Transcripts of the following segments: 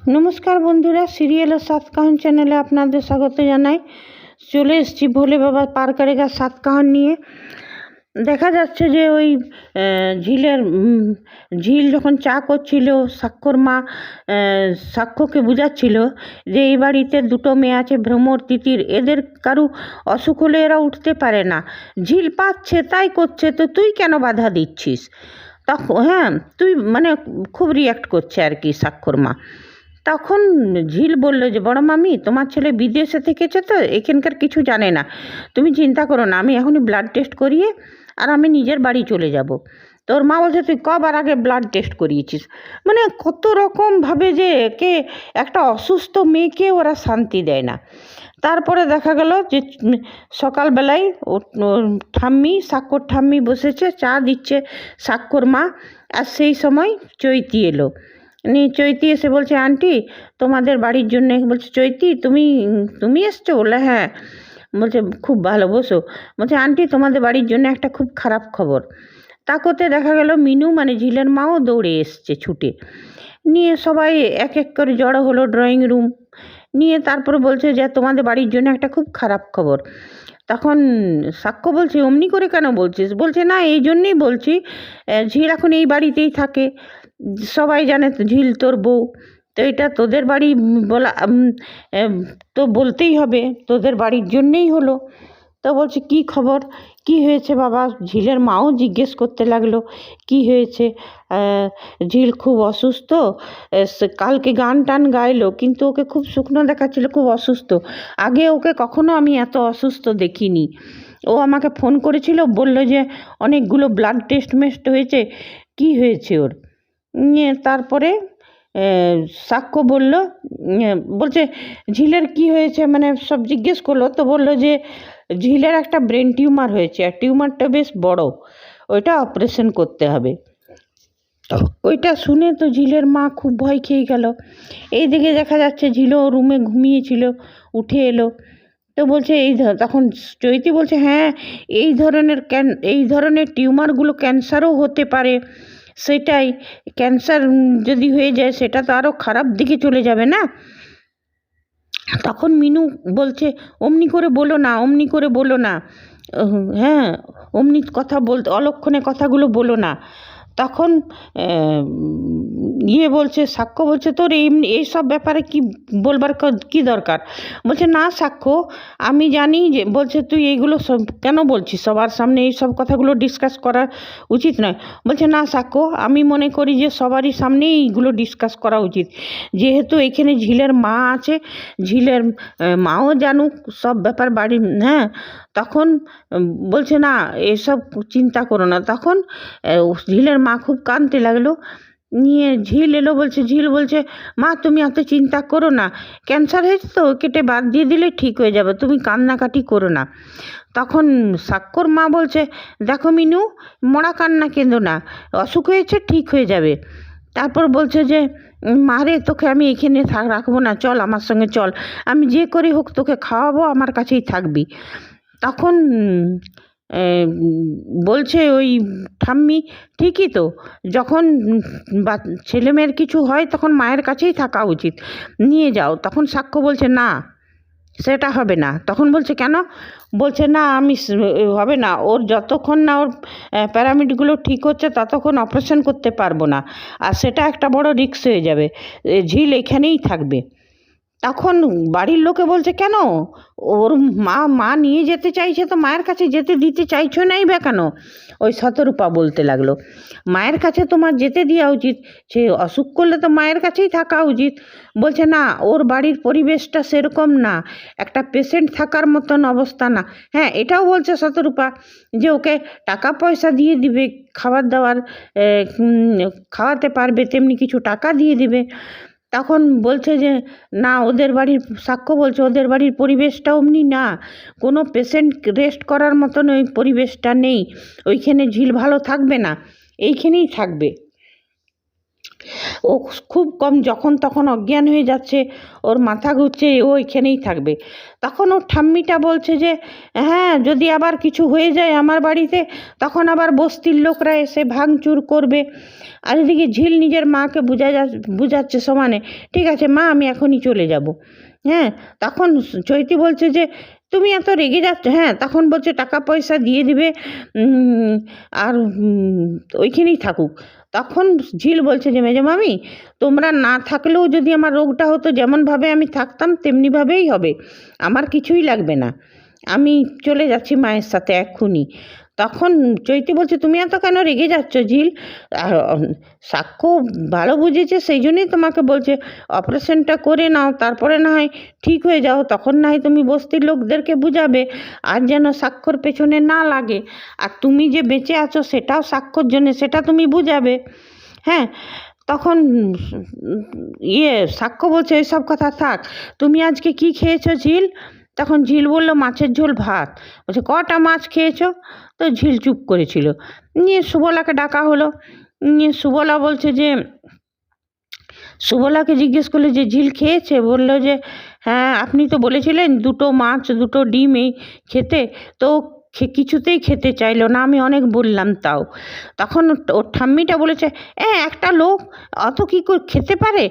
নমস্কার বন্ধুরা, সিরিয়াল ও সাতকাহন চ্যানেলে আপনাদের স্বাগত জানাই। চলে এসেছি ভোলে বাবা পার করেগা সাতকাহন নিয়ে। দেখা যাচ্ছে যে ওই ঝিল যখন চা করছিল, সাক্ষর মা সাক্ষ্যকে বুঝাচ্ছিল যে এই বাড়িতে দুটো মেয়ে আছে, ভ্রমর তিতির, এদের কারু অসুখ হলে এরা উঠতে পারে না, ঝিল পাচ্ছে তাই করছে, তো তুই কেন বাধা দিচ্ছিস? তখন তুই মানে খুব রিয়াক্ট করছে আর কি সাক্ষর মা। তখন ঝিল বলল যে বড় মামি, তোমার ছেলে বিদেশে থেকেছে তো এখানকার কিছু জানে না, তুমি চিন্তা করো না, আমি এখনই ব্লাড টেস্ট করিয়ে আর আমি নিজের বাড়ি চলে যাব। তোর মা বলছে তুই কবার আগে ব্লাড টেস্ট করিয়েছিস? মানে কত রকমভাবে যে একে একটা অসুস্থ মেয়েকে ওরা শান্তি দেয় না। তারপরে দেখা গেল যে সকালবেলায় ঠাম্মি, সাক্ষর ঠাম্মি বসেছে, চা দিচ্ছে সাক্ষর মা, আর সেই সময় চৈতি এলো। চৈতি এসে বলছে আন্টি তোমাদের বাড়ির জন্য, বলছে চৈতি তুমি তুমি এসছো? বলে হ্যাঁ। বলছে খুব ভালো, বসো। বলছে আন্টি তোমাদের বাড়ির জন্য একটা খুব খারাপ খবর। তা করতে দেখা গেল মিনু মানে ঝিলের মাও দৌড়ে এসছে ছুটে, নিয়ে সবাই এক এক করে জড়ো হলো ড্রয়িং রুম নিয়ে। তারপরে বলছে যে তোমাদের বাড়ির জন্য একটা খুব খারাপ খবর। তখন সাক্ষ্য বলছে অমনি করে কেন বলছিস? বলছে না এই জন্যেই বলছি, ঝিল এখন এই বাড়িতেই থাকে, সবাই জানে ঝিল তোর বউ, তো এটা তোদের বাড়ি বলা তো বলতেই হবে, তোদের বাড়ির জন্যেই হলো। তো বলছে কি খবর, কি হয়েছে বাবা? ঝিলের মাও জিজ্ঞেস করতে লাগলো কি হয়েছে। ঝিল খুব অসুস্থ, কালকে গান টান গাইলো কিন্তু ওকে খুব শুকনো দেখাচ্ছিল, খুব অসুস্থ, আগে ওকে কখনো আমি এত অসুস্থ দেখিনি। ও আমাকে ফোন করেছিল, বলল যে অনেকগুলো ব্লাড টেস্ট মেস্ট হয়েছে, কি হয়েছে ওর? নিয়ে তারপরে সাক্ষ্য বলল, বলছে ঝিলের কি হয়েছে মানে সব জিজ্ঞেস করলো। তো বললো যে ঝিলের একটা ব্রেন টিউমার হয়েছে, আর টিউমারটা বেশ বড়, ওইটা অপারেশন করতে হবে। ওইটা শুনে তো ঝিলের মা খুব ভয় খেয়ে গেল। এইদিকে দেখা যাচ্ছে ঝিলও রুমে ঘুমিয়েছিল, উঠে এলো। তো বলছে তখন চৈতি বলছে হ্যাঁ এই ধরনের টিউমারগুলো ক্যান্সারও হতে পারে, সেটাই, ক্যান্সার যদি হয়ে যায় সেটা তো আরও খারাপ দিকে চলে যাবে না। তখন মিনু বলছে অমনি করে বলো না, অমনি করে বলো না, হ্যাঁ অমনি কথা বলতে, অলক্ষণে কথাগুলো বলো না। তখন বলছে সাক্ষ্য বলছে তোর এইসব ব্যাপারে কি বলবার কি দরকার? বলছে না সাক্ষ্য, আমি জানি যে, বলছে তুই এইগুলো সব কেন বলছিস, সবার সামনে এইসব কথাগুলো ডিসকাস করা উচিত নয়। বলছে না সাক্ষ্য, আমি মনে করি যে সবারই সামনেই এইগুলো ডিসকাস করা উচিত, যেহেতু এখানে ঝিলের মা আছে, ঝিলের মাও জানুক সব ব্যাপার বাড়ির। হ্যাঁ, তখন বলছে না এসব চিন্তা করো না। তখন ঝিলের মা খুব কাঁদতে লাগলো, নিয়ে ঝিল এলো, বলছে ঝিল বলছে মা তুমি এত চিন্তা করো না, ক্যান্সার হয়েছে তো কেটে বাদ দিয়ে দিলে ঠিক হয়ে যাবে, তুমি কান্নাকাটি করো না। তখন সাক্ষ্যর মা বলছে দেখো মিনু, মরা কান্না কেঁদো না, অসুখ হয়েছে ঠিক হয়ে যাবে। তারপর বলছে যে মারে তোকে আমি এখানে রাখবো না, চল আমার সঙ্গে চল, আমি যে করে হোক তোকে খাওয়াবো, আমার কাছেই থাকবি। তখন বলছে ওই ঠাম্মি ঠিকই তো, যখন ছেলেমেয়ের কিছু হয় তখন মায়ের কাছেই থাকা উচিত, নিয়ে যাও। তখন সাক্ষ্য বলছে না সেটা হবে না। তখন বলছে কেন? বলছে না আমি হবে না, ওর যতক্ষণ না ওর প্যারামিডগুলো ঠিক হচ্ছে ততক্ষণ অপারেশন করতে পারবো না, আর সেটা একটা বড় রিস্ক হয়ে যাবে, ঝিল এখানেই থাকবে। তখন বাড়ির লোকে বলছে কেন, ওর মা নিয়ে যেতে চাইছে তো মায়ের কাছে যেতে দিতে চাইছো নাই বা কেন? ওই শতরূপা বলতে লাগলো মায়ের কাছে তোমার যেতে দেওয়া উচিত, সে অসুখ করলে তো মায়ের কাছেই থাকা উচিত। বলছে না ওর বাড়ির পরিবেশটা সেরকম না, একটা পেশেন্ট থাকার মতন অবস্থা না। হ্যাঁ এটাও বলছে শতরূপা যে ওকে টাকা পয়সা দিয়ে দিবে, খাবার দাবার খাওয়াতে পারবে, তেমনি কিছু টাকা দিয়ে দিবে। তখন বলছে যে না ওদের বাড়ির, সাক্ষ্য বলছে ওদের বাড়ির পরিবেশটা অমনি না, কোনো পেশেন্ট রেস্ট করার মতন ওই পরিবেশটা নেই, ওইখানে ঝিল ভালো থাকবে না, এইখানেই থাকবে। ও খুব কম যখন তখন অজ্ঞান হয়ে যাচ্ছে, ওর মাথা ঘুরছে, ও এখানেই থাকবে। তখন ওর ঠাম্মিটা বলছে যে হ্যাঁ, যদি আবার কিছু হয়ে যায় আমার বাড়িতে তখন আবার বস্তির লোকরা এসে ভাঙচুর করবে। আর এদিকে ঝিল নিজের মাকে বুঝাচ্ছে সমানে, ঠিক আছে মা, আমি এখনই চলে যাব। হ্যাঁ, তখন চৈতি বলছে যে তুমি এত রেগে যাচ্ছ, হ্যাঁ, তখন বলছে টাকা পয়সা দিয়ে দিবে, আর ওইখানেই থাকুক। তখন ঝিল বলছে যে মেজো মামি, তোমরা না থাকলেও যদি আমার রোগটা হতো, যেমনভাবে আমি থাকতাম তেমনিভাবেই হবে, আমার কিছুই লাগবে না, আমি চলে যাচ্ছি মায়ের সাথে এক্ষুনি। তখন চৈতি বলছে তুমি এত কেন রেগে যাচ্ছ ঝিল? আর সাক্ষ্য ভালো বুঝেছে, সেই জন্যই তোমাকে বলছে অপারেশনটা করে নাও, তারপরে না হয় ঠিক হয়ে যাও, তখন না হয় তুমি বস্তির লোকদেরকে বুঝাবে, আর যেন সাক্ষ্যর পেছনে না লাগে। আর তুমি যে বেঁচে আছো সেটাও সাক্ষ্যর জন্য, সেটা তুমি বুঝাবে। হ্যাঁ, তখন সাক্ষ্য বলছে এসব কথা থাক, তুমি আজকে কি খেয়েছো ঝিল? তখন ঝিল বলল মাছের ঝোল ভাত। বলছে কটা মাছ খেয়েছো? তো ঝিল চুপ করেছিল। নিয়ে সুবলাকে ডাকা হলো। নিয়ে সুবলা বলছে যে, সুবলাকে জিজ্ঞেস করলে যে ঝিল খেয়েছে? বললো যে হ্যাঁ, আপনি তো বলেছিলেন 2টো মাছ 2টো ডিম এই খেতে, তো কিছুতেই খেতে চাইলো না, আমি অনেক বললাম তাও। তখন ওর ঠাম্মিটা বলেছে একটা লোক অত কী করে খেতে পারে?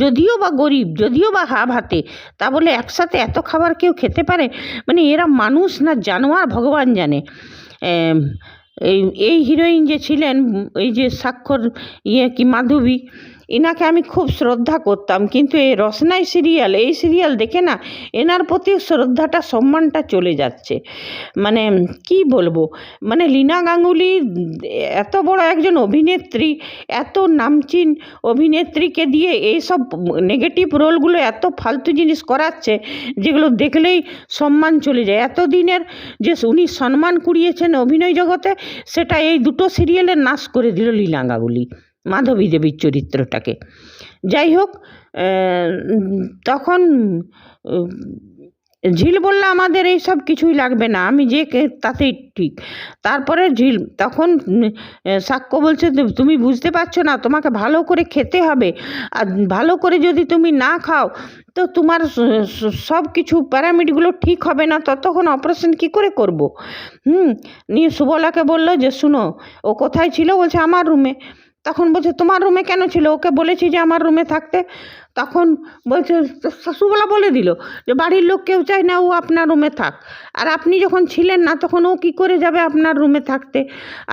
যদিও বা গরিব, যদিও বা হাতে, তা বলে একসাথে এত খাবার কেউ খেতে পারে? মানে এরা মানুষ না জানোয়ার ভগবান জানে। এই হিরোইন যে ছিলেন, এই যে স্বাক্ষর কি মাধবী, এনাকে আমি খুব শ্রদ্ধা করতাম, কিন্তু এই রসনাই সিরিয়াল, এই সিরিয়াল দেখে না এনার প্রতি শ্রদ্ধাটা সম্মানটা চলে যাচ্ছে। মানে কি বলবো, মানে লীনা গাঙ্গুলি এত বড় একজন অভিনেত্রী, এত নামচিন অভিনেত্রীকে দিয়ে এইসব নেগেটিভ রোলগুলো, এত ফালতু জিনিস করাচ্ছে যেগুলো দেখলেই সম্মান চলে যায়। এতদিনের যে উনি সম্মান কুড়িয়েছেন অভিনয় জগতে, সেটা এই 2টো সিরিয়ালে নাশ করে দিল লীনা গাঙ্গুলি মাধবী দেবীর চরিত্রটাকে। যাই হোক, তখন ঝিল বলল আমাদের এই সব কিছুই লাগবে না, আমি যে তাতেই ঠিক। তারপরে ঝিল তখন সাক্ষ্য বলছে তুমি বুঝতে পারছো না, তোমাকে ভালো করে খেতে হবে, আর ভালো করে যদি তুমি না খাও তো তোমার সব কিছু প্যারামিডগুলো ঠিক হবে না, ততক্ষণ অপারেশন কী করে করব? নিয়ে সুবলাকে বললো যে শুনো, ও কোথায় ছিল? বলছে আমার রুমে। তখন বলছে তোমার রুমে কেন ছিল? ওকে বলেছি যে আমার রুমে থাকতে। তখন বলছে সুবলা বলে দিল যে বাড়ির লোক কেউ চায় না ও আপনার রুমে থাক, আর আপনি যখন ছিলেন না তখন ও কী করে যাবে আপনার রুমে থাকতে,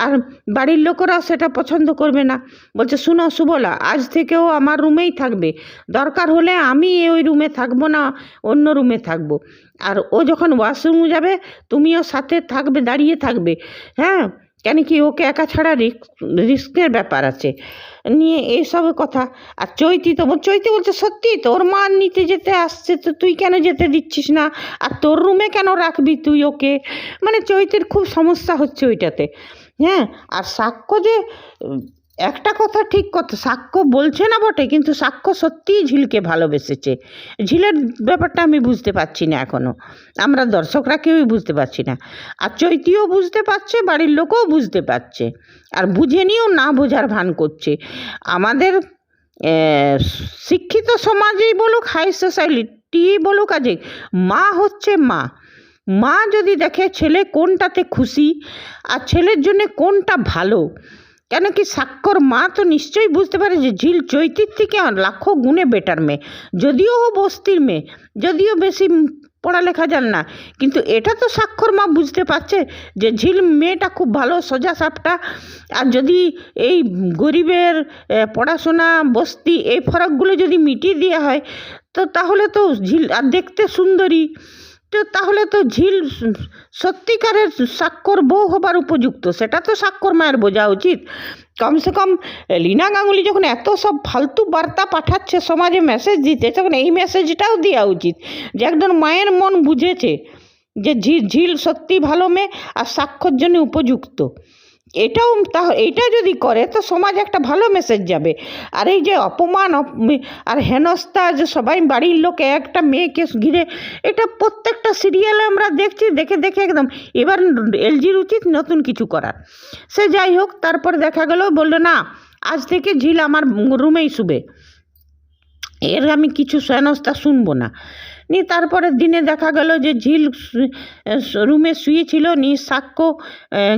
আর বাড়ির লোকেরাও সেটা পছন্দ করবে না। বলছে শুনো সুবলা, আজ থেকে ও আমার রুমেই থাকবে, দরকার হলে আমি ওই রুমে থাকবো না, অন্য রুমে থাকবো, আর ও যখন ওয়াশরুমে যাবে তুমিও সাথে থাকবে, দাঁড়িয়ে থাকবে। হ্যাঁ, কেন কি ওকে একা ছাড়া রিস্কের ব্যাপার আছে। নিয়ে এইসব কথা। আর চৈতি বলছে সত্যি তোর মা নিতে যেতে আসছে, তো তুই কেন যেতে দিচ্ছিস না, আর তোর রুমে কেন রাখবি তুই ওকে? মানে চৈতির খুব সমস্যা হচ্ছে ওইটাতে। হ্যাঁ, আর সাক্ষ্য যে একটা কথা, ঠিক কথা, সাক্ষ্য বলছে না বটে, কিন্তু সাক্ষ্য সত্যিই ঝিলকে ভালোবেসেছে। ঝিলের ব্যাপারটা আমি বুঝতে পারছি না এখনও, আমরা দর্শকরা কেউই বুঝতে পারছি না। আর চৈতিও বুঝতে পারছে, বাড়ির লোকও বুঝতে পারছে, আর বুঝে নিয়েও না বোঝার ভান করছে। আমাদের শিক্ষিত সমাজেই বলুক, হাই সোসাইটি বলুক, আজে মা হচ্ছে মা। মা যদি দেখে ছেলে কোনটাতে খুশি আর ছেলের জন্য কোনটা ভালো, কেন কি সাক্ষ্যর মা তো নিশ্চয়ই বুঝতে পারে যে ঝিল চৈতির থেকে লাখো গুণে বেটার মেয়ে, যদিও ও বস্তির মেয়ে, যদিও বেশি পড়ালেখা জান না, কিন্তু এটা তো সাক্ষ্যর মা বুঝতে পারছে যে ঝিল মেয়েটা খুব ভালো, সোজা সাপটা। আর যদি এই গরিবের পড়াশোনা, বস্তি, এই ফরাকগুলো যদি মিটিয়ে দেওয়া হয়, তো তাহলে তো ঝিল, আর দেখতে সুন্দরী, তো তাহলে তো ঝিল সত্যিকারের সাক্ষ্যর বউ হবার উপযুক্ত, সেটা তো সাক্ষ্যর মায়ের বোঝা উচিত। কমসে কম লীনা গাঙ্গুলি যখন এত সব ফালতু বার্তা পাঠাচ্ছে সমাজে, মেসেজ দিতে, তখন এই মেসেজটাও দেওয়া উচিত যে একজন মায়ের মন বুঝেছে যে ঝিল সত্যি ভালো মেয়ে আর সাক্ষ্যর জন্য উপযুক্ত। এইটা যদি করে তো সমাজ একটা ভালো মেসেজ যাবে। আর এই যে অপমান আর হেনস্থা, যে সবাই বাড়ির লোকে একটা মেয়েকে ঘিরে, এটা প্রত্যেকটা সিরিয়ালে আমরা দেখছি, দেখে দেখে একদম এবার এলজির উচিত নতুন কিছু করার। সে যাই হোক, তারপর দেখা গেল বললো না আজ থেকে ঝিল আমার রুমেই শুবে, এর আমি কিছু হেনস্থা শুনবো না। নিয়ে তারপরের দিনে দেখা গেল যে ঝিল রুমে শুয়েছিল, নিয়ে সাক্ষ্য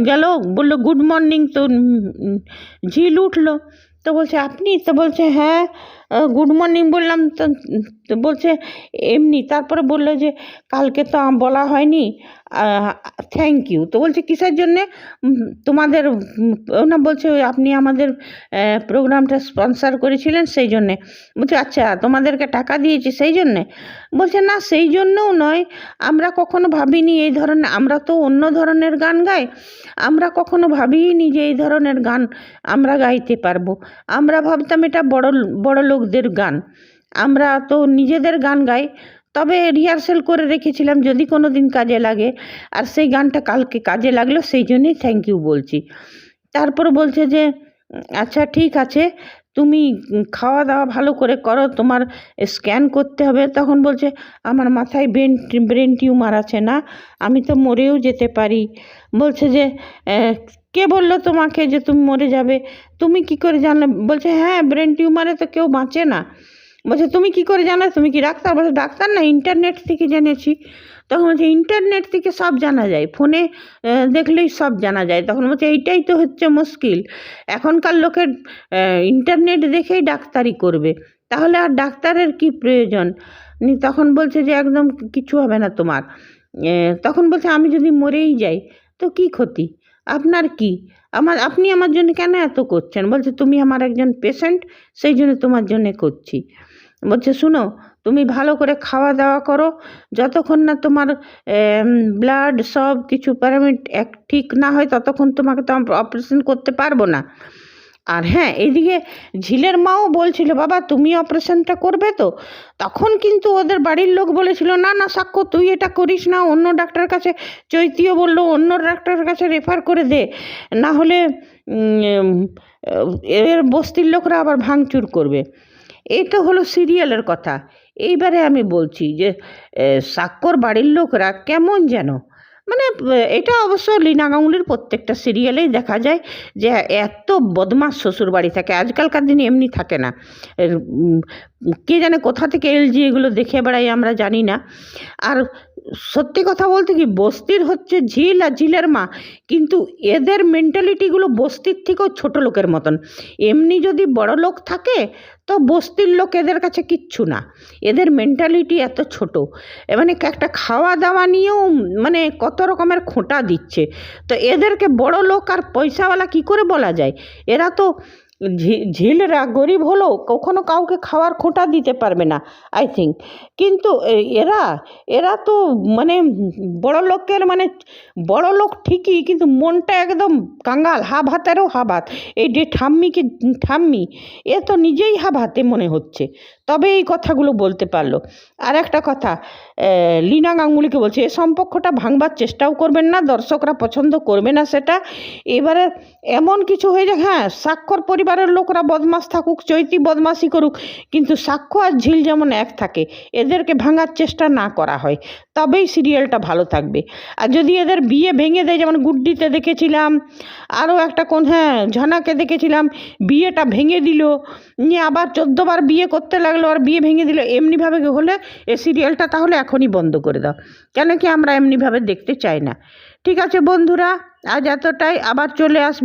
গেল, বলল গুড মর্নিং। তো ঝিল উঠলো, তো বলছে আপনি? তো বলছে হ্যাঁ গুড মর্নিং বললাম। তো বলছে এমনি। তারপরে বললো যে কালকে তো বলা হয়নি, থ্যাংক ইউ। তো বলছে কিসের জন্যে তোমাদের? না, বলছে আপনি আমাদের প্রোগ্রামটা স্পন্সর করেছিলেন সেই জন্যে। বলছে আচ্ছা তোমাদেরকে টাকা দিয়েছি সেই জন্যে? বলছে না সেই জন্যও নয়, আমরা কখনো ভাবিনি এই ধরনের, আমরা তো অন্য ধরনের গান গাই, আমরা কখনো ভাবিনি যে এই ধরনের গান আমরা গাইতে পারবো। আমরা ভাবতাম এটা বড় লোকদের গান, আমরা তো নিজেদের গান গাই, তবে রিহার্সেল করে রেখেছিলাম যদি কোনো দিন কাজে লাগে, আর সেই গানটা কালকে কাজে লাগলো, সেই জন্যই থ্যাংক ইউ বলছি। তারপর বলছে যে আচ্ছা ঠিক আছে, তুমি খাওয়া দাওয়া ভালো করে করো, তোমার স্ক্যান করতে হবে। তখন বলছে আমার মাথায় ব্রেন টিউমার আছে, না আমি তো মরেও যেতে পারি। বলছে যে কে বললো তোমাকে যে তুমি মরে যাবে? তুমি কি করে জানলে? বলছে হ্যাঁ ব্রেন টিউমারে তো কেউ বাঁচে না। বলছে তুমি কি করে জানো? তুমি কি ডাক্তার? বলছে ডাক্তার না, ইন্টারনেট থেকে জেনেছি। তখন বলছে ইন্টারনেট থেকে সব জানা যায়, ফোনে দেখলেই সব জানা যায়। তখন বলছে এইটাই তো হচ্ছে মুশকিল, এখনকার লোকের ইন্টারনেট দেখেই ডাক্তারি করবে, তাহলে আর ডাক্তারের কি প্রয়োজন? তখন বলছে যে একদম কিছু হবে না তোমার। তখন বলছে আমি যদি মরেই যাই তো কি ক্ষতি, আপনার কি? আপনি আমার জন্য কেন এত করছেন? বলছে তুমি আমার একজন পেশেন্ট, সেই জন্য তোমার জন্য করছি। বলছে শুনো, তুমি ভালো করে খাওয়া দাওয়া করো, যতক্ষণ না তোমার ব্লাড সব কিছু প্যারামিট ঠিক না হয় ততক্ষণ তোমাকে তো অপারেশন করতে পারবো না। আর হ্যাঁ, এইদিকে ঝিলের মাও বলছিল বাবা তুমি অপারেশনটা করবে তো? তখন কিন্তু ওদের বাড়ির লোক বলেছিল না না সাক্ষ্য তুই এটা করিস না, অন্য ডাক্তারের কাছে, চৈতিও বললো অন্য ডাক্তারের কাছে রেফার করে দে, না হলে এর বস্তির লোকরা আবার ভাঙচুর করবে। এই তো হলো সিরিয়ালের কথা। এইবারে আমি বলছি যে সাক্ষ্যর বাড়ির লোকরা কেমন যেন, মানে এটা অবশ্য লীনা গাঙ্গুলির প্রত্যেকটা সিরিয়ালেই দেখা যায় যে এত বদমাশ শ্বশুর বাড়ি থাকে, আজকালকার দিনে এমনি থাকে না। কে জানে কোথা থেকে এলজি এগুলো দেখে বেড়াই আমরা জানি না। আর সত্যি কথা বলতে কি, বস্তির হচ্ছে ঝিল আর ঝিলের মা, কিন্তু এদের মেন্টালিটিগুলো বস্তির থেকেও ছোট লোকের মতন। এমনি যদি বড় লোক থাকে তো বস্তির লোক এদের কাছে কিচ্ছু না, এদের মেন্টালিটি এত ছোট। মানে একটা খাওয়া দাওয়া নিয়েও মানে কত রকমের খোঁটা দিচ্ছে, তো এদেরকে বড় লোক আর পয়সাওয়ালা কি করে বলা যায়? এরা তো ঝিলরা গরিব হলেও কখনো কাউকে খাওয়ার খোঁটা দিতে পারবে না আই থিঙ্ক, কিন্তু এরা তো মানে বড় লোকের, মানে বড় লোক ঠিকই কিন্তু মনটা একদম কাঙ্গাল, হাব হাতেরও হাবাত। এই যে ঠাম্মিকে ঠাম্মি, এ তো নিজেই হাব হাতে মনে হচ্ছে, তবে এই কথাগুলো বলতে পারলো। আর একটা কথা, লীনা গাঙ্গুলিকে বলছে এ সম্পর্কটা ভাঙবার চেষ্টাও করবেন না, দর্শকরা পছন্দ করবে না সেটা। এবারে এমন কিছু হয়ে যায়, হ্যাঁ সাক্ষ্যর পরিবারের লোকরা বদমাশ থাকুক, চৈতি বদমাশি করুক, কিন্তু সাক্ষ্য আর ঝিল যেমন এক থাকে, এদেরকে ভাঙার চেষ্টা না করা হয়, তবেই সিরিয়ালটা ভালো থাকবে। আর যদি এদের বিয়ে ভেঙে দেয়, যেমন গুড্ডিতে দেখেছিলাম, আরও একটা কোন হ্যাঁ ঝানাকে দেখেছিলাম, বিয়েটা ভেঙে দিল, নিয়ে আবার 14 বার বিয়ে করতে লাগলো আর বিয়ে ভেঙে দিল, এমনিভাবে হলে এ সিরিয়ালটা তাহলে এখনই বন্ধ করে দাও, কেন কি আমরা এমনিভাবে দেখতে চাই না। ঠিক আছে বন্ধুরা, আজ এতটাই, আবার চলে আসবো।